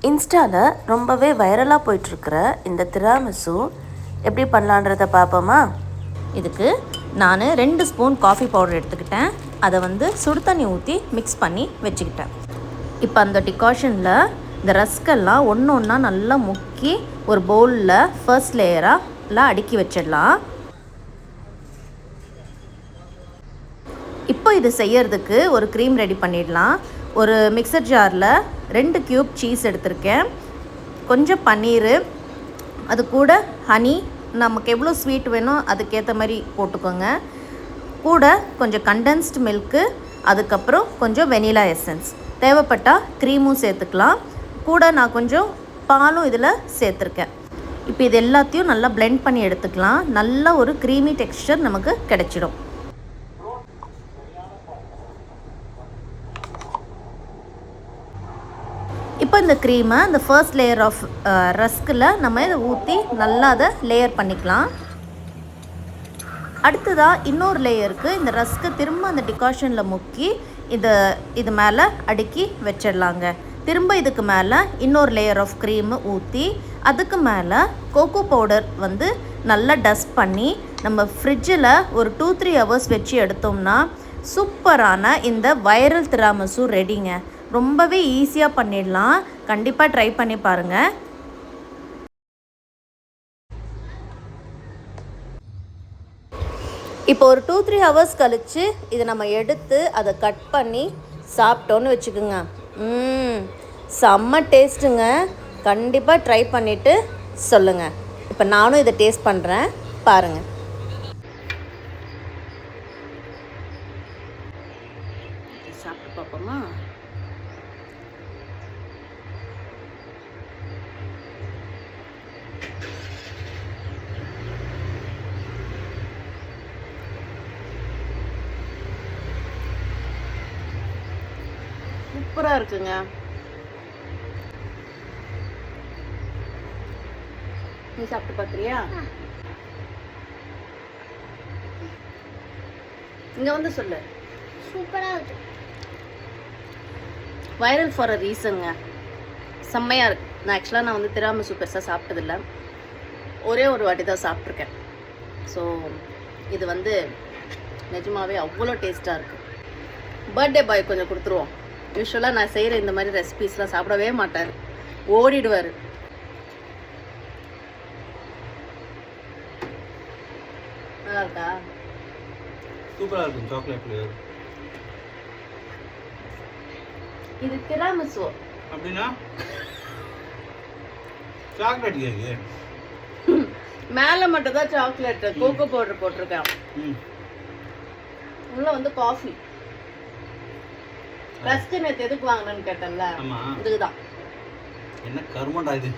இன்ஸ்டாவில் ரொம்பவே வைரலாக போயிட்டுருக்கிற இந்த திராமிசு எப்படி பண்ணலான்றதை பார்ப்போமா? இதுக்கு நான் 2 ஸ்பூன் காஃபி பவுடர் எடுத்துக்கிட்டேன். அதை சுடு தண்ணி ஊற்றி மிக்ஸ் பண்ணி வச்சுக்கிட்டேன். இப்போ அந்த டிகாஷனில் இந்த ரஸ்கெல்லாம் ஒன்று ஒன்றா நல்லா முக்கி ஒரு பவுலில் ஃபர்ஸ்ட் லேயராக அடுக்கி வச்சிடலாம். இப்போ இது செய்யறதுக்கு ஒரு க்ரீம் ரெடி பண்ணிடலாம். ஒரு மிக்சர் ஜாரில் 2 கியூப் சீஸ் எடுத்திருக்கேன், கொஞ்சம் பன்னீர், அது கூட ஹனி, நமக்கு எவ்வளோ ஸ்வீட் வேணும் அதுக்கேற்ற மாதிரி போட்டுக்கோங்க, கூட கொஞ்சம் கண்டென்ஸ்டு மில்க்கு, அதுக்கப்புறம் கொஞ்சம் வெனிலா எசன்ஸ், தேவைப்பட்டால் க்ரீமும் சேர்த்துக்கலாம். கூட நான் கொஞ்சம் பாலும் இதில் சேர்த்துருக்கேன். இப்போ இது எல்லாத்தையும் நல்லா பிளெண்ட் பண்ணி எடுத்துக்கலாம். நல்ல ஒரு க்ரீமி டெக்ஸ்சர் நமக்கு கிடைச்சிடும். இப்போ இந்த க்ரீமை இந்த ஃபர்ஸ்ட் லேயர் ஆஃப் ரஸ்கில் நம்ம இதை ஊற்றி நல்லா அதை லேயர் பண்ணிக்கலாம். அடுத்ததாக இன்னொரு லேயருக்கு இந்த ரஸ்க்கு திரும்ப அந்த டிகாஷனில் முக்கி இது மேலே அடுக்கி வச்சிடலாங்க. திரும்ப இதுக்கு மேலே இன்னொரு லேயர் ஆஃப் க்ரீமு ஊற்றி அதுக்கு மேலே கோகோ பவுடர் நல்லா டஸ்ட் பண்ணி நம்ம ஃப்ரிட்ஜில் ஒரு 2-3 ஹவர்ஸ் வச்சு எடுத்தோம்னா சூப்பரான இந்த வைரல் திராமிசு ரெடிங்க. ரொம்பவே ஈஸியாக பண்ணிடலாம். கண்டிப்பாக ட்ரை பண்ணி பாருங்கள். இப்போ ஒரு 2-3 ஹவர்ஸ் கழித்து இதை நம்ம எடுத்து அதை கட் பண்ணி சாப்பிட்டோன்னு வச்சுக்கோங்க. செம்ம டேஸ்ட்டுங்க. கண்டிப்பாக ட்ரை பண்ணிவிட்டு சொல்லுங்கள். இப்போ நானும் இதை டேஸ்ட் பண்ணுறேன், பாருங்கள். சாப்பிட்டு பார்ப்போமா? சூப்பராக இருக்குங்க. நீ சாப்பிட்டு பார்க்குறியா? இங்கே சொல்லு. சூப்பராக இருக்கு. வைரல் ஃபார் அ ரீசனுங்க. செம்மையாக இருக்கு. நான் திராமிசு பெருசாக சாப்பிட்டதில்லை, ஒரே ஒரு வாட்டி தான் சாப்பிட்ருக்கேன். ஸோ இது நிஜமாவே அவ்வளோ டேஸ்ட்டாக இருக்குது. பர்த்டே பாய் கொஞ்சம் கொடுத்துருவோம். யூஸ்வலாக நான் செய்கிற இந்த மாதிரி ரெசிபீஸ்லாம் சாப்பிடவே மாட்டார், ஓடிடுவார். நல்லா இருக்கா? சூப்பராக இருக்கும். Chocolate flavour. இது திராமிசு அப்படின்னா சாக்லேட் கேக்கு மேலே மட்டும் தான் சாக்லேட் கோகோ பவுடர் போட்டிருக்கேன். உள்ள காஃபி. ரஸ்க் நேற்று எதுக்கு வாங்கினேன்னு கேட்டேன்ல, இதுக்குதான். என்ன கருமண்டா இது?